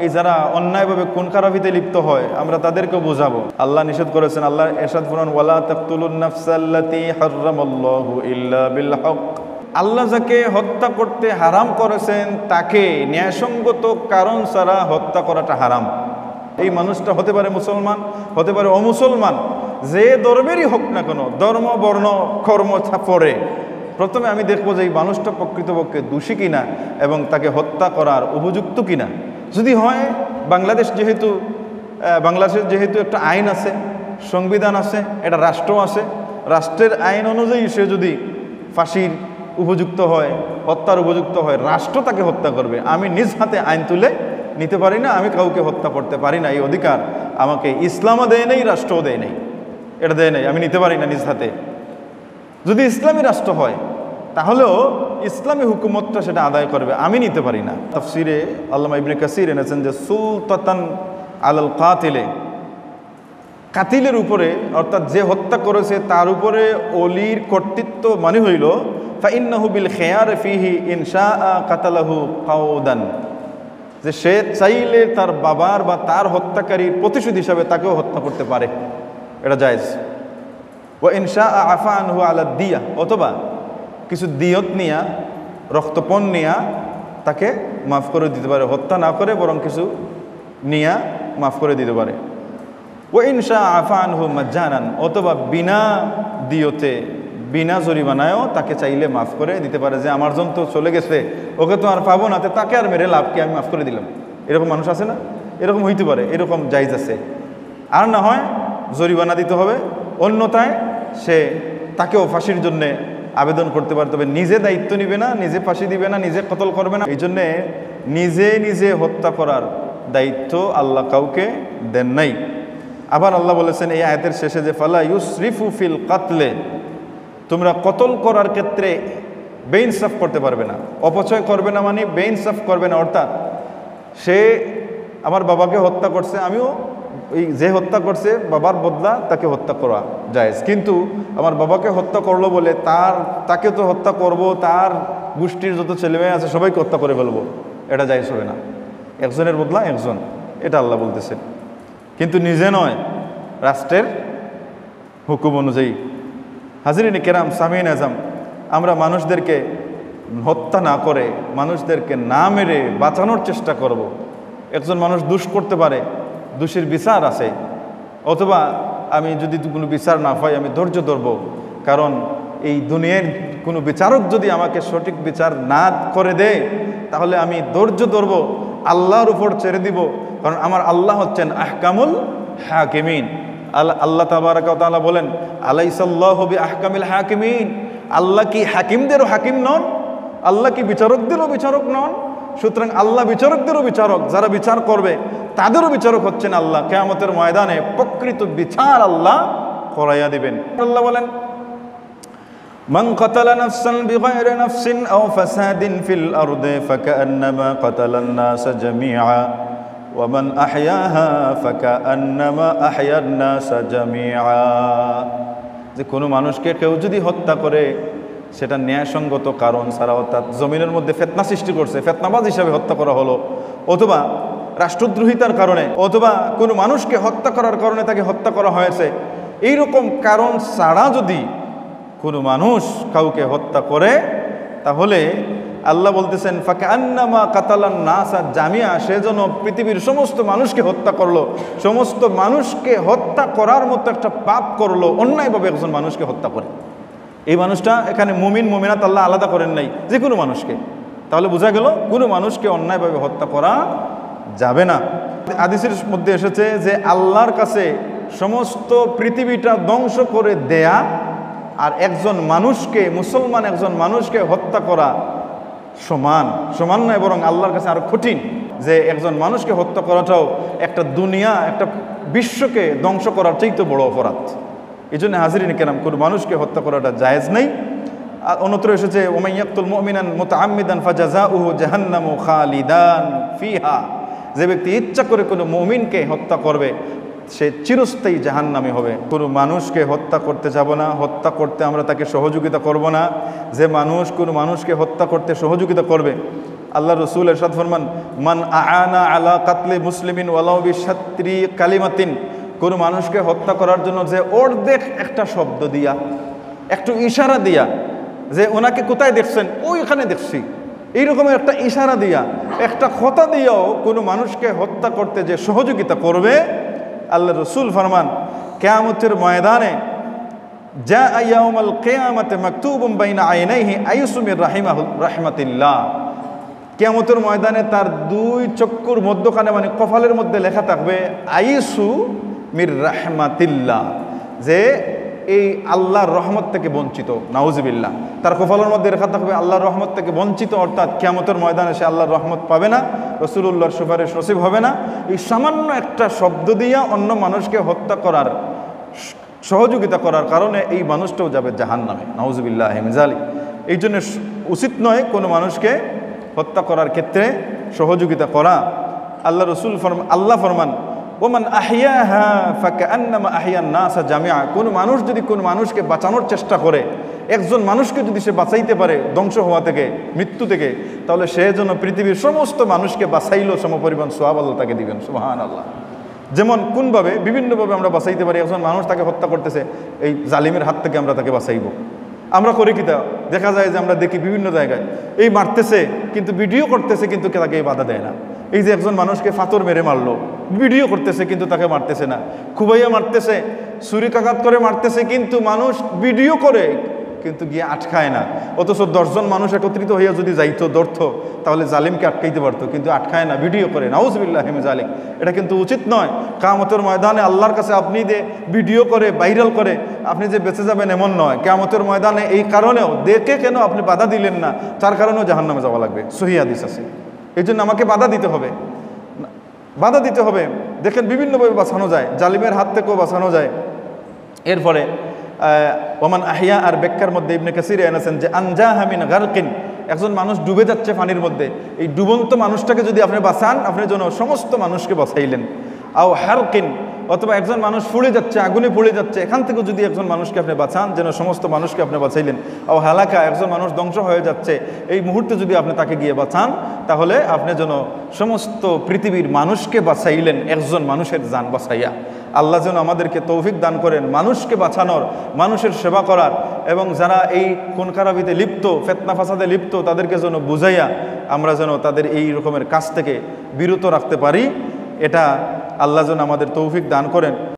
এই যারা অন্যায়ভাবে খুন খারাপিতে লিপ্ত হয় আমরা তাদেরকে বোঝাবো। আল্লাহ নিষেধ করেছেন, আল্লাহ এরশাদ ফরমান ওয়ালা তাকতুলুন নাফসাল্লাতী হারামাল্লাহু ইল্লা বিল হক। আল্লাহ যাকে হত্যা করতে হারাম করেছেন তাকে ন্যায়সঙ্গত কারণ ছাড়া হত্যা করাটা হারাম। এই মানুষটা হতে পারে মুসলমান, হতে পারে অমুসলমান, যে ধর্মেরই হোক না কেন, ধর্ম বর্ণ কর্ম ছাপরে প্রথমে আমি দেখবো যে এই মানুষটা প্রকৃতপক্ষে দোষী কিনা এবং তাকে হত্যা করার উপযুক্ত কিনা। যদি হয়, বাংলাদেশের যেহেতু একটা আইন আছে, সংবিধান আছে, একটা রাষ্ট্র আছে, রাষ্ট্রের আইন অনুযায়ী সে যদি ফাঁসির উপযুক্ত হয়, হত্যার উপযুক্ত হয়, রাষ্ট্র তাকে হত্যা করবে। আমি নিজ হাতে আইন তুলে নিতে পারি না, আমি কাউকে হত্যা করতে পারি না, এই অধিকার আমাকে ইসলামও দেয় নেই, রাষ্ট্রও দেয় নেই, এটা দেয় নেই, আমি নিতে পারি না নিজ হাতে। যদি ইসলামী রাষ্ট্র হয় তাহলেও ইসলামী হুকুমতটা সেটা আদায় করবে, আমি নিতে পারি না। তাফসিরে আল্লামা ইবনে কাসির এনেছেন যে সুলতাতান আলাল কাতিলের উপরে, অর্থাৎ যে হত্যা করেছে তার উপরে অলির কর্তৃত্ব মানে হইল ফাইন্নাহু বিল খেয়ার ফিহি ইনশা কাতালাহু কাউদান, যে সে চাইলে তার বাবার বা তার হত্যাকারীর প্রতিশোধ হিসাবে তাকেও হত্যা করতে পারে, এটা জায়েজ। ওয়া ইনশা আফা আনহু আলা দিয়া, অথবা কিছু দিয়ত নিয়া, রক্তপণ নিয়া তাকে মাফ করে দিতে পারে, হত্যা না করে বরং কিছু নিয়া মাফ করে দিতে পারে। ও ইনশা আফা আনহু মাজ্জানান, অথবা বিনা দিয়তে বিনা জরিমানায়ও তাকে চাইলে মাফ করে দিতে পারে, যে আমার জন তো চলে গেছে, ওকে তো আর পাবো না, তাকে আর মেরে লাভ কি, আমি মাফ করে দিলাম। এরকম মানুষ আছে না, এরকম হইতে পারে, এরকম জায়েজ আছে। আর না হয় জরিমানা দিতে হবে, অন্যথায় সে তাকেও ফাঁসির জন্যে আবেদন করতে পারে, তবে নিজে দায়িত্ব নিবে না, নিজে ফাঁসি দিবে না, নিজে কতল করবে না। এই জন্যে নিজে নিজে হত্যা করার দায়িত্ব আল্লাহ কাউকে দেন নাই। আবার আল্লাহ বলেছেন এই আয়াতের শেষে যে ফালা ইউসরিফু ফিল কাতলে, তোমরা কতল করার ক্ষেত্রে বেইনসাফ করতে পারবে না, অপচয় করবে না, মানে বেইনসাফ করবে না। অর্থাৎ সে আমার বাবাকে হত্যা করছে, আমিও এই যে হত্যা করছে বাবার বদলা তাকে হত্যা করা জায়েজ, কিন্তু আমার বাবাকে হত্যা করলো বলে তাকে তো হত্যা করব, তার গোষ্ঠীর যত ছেলেমেয়ে আছে সবাইকে হত্যা করে ফেলবো, এটা জায়েজ হবে না। একজনের বদলা একজন, এটা আল্লাহ বলতেছেন, কিন্তু নিজে নয়, রাষ্ট্রের হুকুম অনুযায়ী। হাজরিন কেরাম, সামিন আজম, আমরা মানুষদেরকে হত্যা না করে, মানুষদেরকে না মেরে বাঁচানোর চেষ্টা করব। একজন মানুষ দোষ করতে পারে, দোষের বিচার আছে, অথবা আমি যদি কোনো বিচার না পাই আমি ধৈর্য ধরব, কারণ এই দুনিয়ার কোনো বিচারক যদি আমাকে সঠিক বিচার না করে দেয় তাহলে আমি ধৈর্য ধরব, আল্লাহর উপর ছেড়ে দিব, কারণ আমার আল্লাহ হচ্ছেন আহকামুল হাকিমিন। আল্লাহ তাবারাকা ওয়া তাআলা বলেন আলাইসাল্লাহু বিআহকামিল হাকিমিন, আল্লাহ কি হাকিমদেরও হাকিম নন? আল্লাহ কি বিচারকদেরও বিচারক নন? সুতরাং আল্লাহ বিচারকদেরও বিচারক, যারা বিচার করবে তাদেরও বিচারক হচ্ছেন আল্লাহ। কিয়ামতের ময়দানে প্রকৃত বিচার আল্লাহ করাইয়া দিবেন। আল্লাহ বলেন মান কাতালা নাফসান বিগাইরি নাফসিন আও ফাসাদিন ফিল আরদি ফাকান্নামা কাতালান নাসা জামিআ ওয়া মান আহইয়াহা ফাকান্নামা আহইয়ান নাসা জামিআ, যে কোনো মানুষকে কেউ যদি হত্যা করে সেটা ন্যায়সঙ্গত কারণ ছাড়া, অর্থাৎ জমিনের মধ্যে ফিতনা সৃষ্টি করছে, ফিতনাবাজ হিসাবে হত্যা করা হলো, অথবা রাষ্ট্রদ্রোহিতার কারণে, অথবা কোনো মানুষকে হত্যা করার কারণে তাকে হত্যা করা হয়েছে, এইরকম কারণ ছাড়া যদি কোনো মানুষ কাউকে হত্যা করে তাহলে আল্লাহ বলতেছেন ফাকান্নামা কাতালান নাসা জামিআ, সেজন্য পৃথিবীর সমস্ত মানুষকে হত্যা করলো, সমস্ত মানুষকে হত্যা করার মতো একটা পাপ করলো, অন্যায়ভাবে একজন মানুষকে হত্যা করে। এই মানুষটা এখানে মুমিন মুমিনাত আল্লাহ আলাদা করেন নাই, যে কোনো মানুষকে, তাহলে বোঝা গেল কোনো মানুষকে অন্যায়ভাবে হত্যা করা যাবে না। হাদিসের মধ্যে এসেছে যে আল্লাহর কাছে সমস্ত পৃথিবীটা ধ্বংস করে দেয়া আর একজন মানুষকে, মুসলমান একজন মানুষকে হত্যা করা সমান নয়, বরং আল্লাহর কাছে আরো কঠিন, যে একজন মানুষকে হত্যা করাটাও একটা দুনিয়া, একটা বিশ্বকে ধ্বংস করার চাইতে বড় অপরাধ। এই জন্য হাজরিন কেরাম, কোনো মানুষকে হত্যা করাটা জায়েজ নেই। আর অন্যত্র এসেছে ওমান ইয়াকতুল মুমিনান মুতাআম্মিদান ফাজাযাউহু জাহান্নামু খালিদান ফিহা, যে ব্যক্তি ইচ্ছা করে কোনো মুমিনকে হত্যা করবে সে চিরস্থায়ী জাহান্নামী হবে। কোনো মানুষকে হত্যা করতে যাব না, হত্যা করতে আমরা তাকে সহযোগিতা করব না। যে মানুষ কোনো মানুষকে হত্যা করতে সহযোগিতা করবে আল্লাহ রসুল ইরশাদ ফরমান, মান আআনা আলা কাতলি মুসলিমিন ওয়ালাউ বিশাত্রি কালিমাতিন, কোনো মানুষকে হত্যা করার জন্য যে অর্ধেক একটা শব্দ দিয়া, একটু ইশারা দিয়া, যে ওনাকে কোথায় দেখছেন, ওইখানে দেখছি, এইরকমের একটা ইশারা দিয়া, একটা কথা দিয়েও কোনো মানুষকে হত্যা করতে যে সহযোগিতা করবে, আল্লাহ রসুল ফরমান কিয়ামতের ময়দানে যা ইয়াউমাল কিয়ামাতে মাকতুবুম বাইনা আইনাইহি আইসু মির রাহমাতিল্লাহ, কিয়ামতের ময়দানে তার দুই চক্ষুর মধ্যখানে মানে কপালের মধ্যে লেখা থাকবে আইসু মির রাহমাতিল্লাহ, যে এই আল্লাহর রহমত থেকে বঞ্চিত, নাউজুবিল্লাহ। তার কপালের মধ্যে লেখা থাকবে আল্লাহর রহমত থেকে বঞ্চিত, অর্থাৎ কিয়ামতের ময়দানে সে আল্লাহর রহমত পাবে না, রাসূলুল্লাহর সুপারিশ নসিব হবে না। এই সামান্য একটা শব্দ দিয়া অন্য মানুষকে হত্যা করার সহযোগিতা করার কারণে এই মানুষটাও যাবে জাহান্নামে, নাউজুবিল্লাহ মিন যালিক। এই জন্য উচিত নয় কোনো মানুষকে হত্যা করার ক্ষেত্রে সহযোগিতা করা। আল্লাহ রসুল আল্লাহ ফরমান, ওমান আহিয়াহা ফাকান্নামা আহিয়ান নাসা জামিআ, কোনো মানুষ যদি কোনো মানুষকে বাঁচানোর চেষ্টা করে, একজন মানুষকে যদি সে বাঁচাইতে পারে ধ্বংস হওয়া থেকে, মৃত্যু থেকে, তাহলে সে যেন পৃথিবীর সমস্ত মানুষকে বাঁচাইলো সমপরিমাণ সওয়াব আল্লাহ তাকে দিবেন, সুবহানাল্লাহ। যেমন কোনভাবে, বিভিন্নভাবে আমরা বাঁচাইতে পারি। একজন মানুষ তাকে হত্যা করতেছে, এই জালিমের হাত থেকে আমরা তাকে বাঁচাইব। আমরা করি কি? তা দেখা যায় যে আমরা দেখি বিভিন্ন জায়গায় এই মারতেছে, কিন্তু ভিডিও করতেছে, কিন্তু তাকে বাধা দেয় না। এই যে একজন মানুষকে ফাতর মেরে মারলো, ভিডিও করতেছে কিন্তু তাকে মারতেছে না, খুবাইয়া মারতেছে, ছুরিকাঘাত করে মারতেছে, কিন্তু মানুষ ভিডিও করে কিন্তু গিয়ে আটকায় না। অথচ 10 জন মানুষ একত্রিত হইয়া যদি যাইতো ধরতো, তাহলে জালিমকে আটকাইতে পারতো, কিন্তু আটকায় না, ভিডিও করে, নাউজুবিল্লাহ মিন যালিক। এটা কিন্তু উচিত নয়। কিয়ামতের ময়দানে আল্লাহর কাছে আপনি যে ভিডিও করে ভাইরাল করে আপনি যে বেঁচে যাবেন এমন নয়। কিয়ামতের ময়দানে এই কারণেও দেখে কেন আপনি বাধা দিলেন না, তার কারণেও জাহান্নামে যাওয়া লাগবে, সহিহ হাদিস আছে। এই জন্য আমাকে বাধা দিতে হবে, বাধা দিতে হবে। দেখেন বিভিন্নভাবে বাঁচানো যায়, জালিমের হাত থেকেও বাঁচানো যায়। এরপরে ওমান আহিয়া আর ব্যাখ্যার মধ্যে ইবনে কাসির এনেছেন যে আনজাহা মিন গারকিন, একজন মানুষ ডুবে যাচ্ছে পানির মধ্যে, এই ডুবন্ত মানুষটাকে যদি আপনি বাঁচান, আপনি যেন সমস্ত মানুষকে বাঁচাইলেন। আও হারকিন, অথবা একজন মানুষ পুড়ে যাচ্ছে, আগুনে পুড়ে যাচ্ছে, এখান থেকে যদি একজন মানুষকে আপনি বাঁচান, যেন সমস্ত মানুষকে আপনি বাঁচাইলেন। আও হালাকা, একজন মানুষ ধ্বংস হয়ে যাচ্ছে, এই মুহূর্তে যদি আপনি তাকে গিয়ে বাঁচান, তাহলে আপনি যেন সমস্ত পৃথিবীর মানুষকে বাঁচাইলেন, একজন মানুষের জান বাঁচাইয়া। আল্লাহ যেন আমাদেরকে তৌফিক দান করেন মানুষকে বাঁচানোর, মানুষের সেবা করার, এবং যারা এই খুন খারাপিতে লিপ্ত, ফিতনা ফাসাদে লিপ্ত, তাদেরকে যেন বুঝাইয়া আমরা যেন তাদের এই রকমের কাজ থেকে বিরত রাখতে পারি। এটা আল্লাহ যেন আমাদের তৌফিক দান করেন।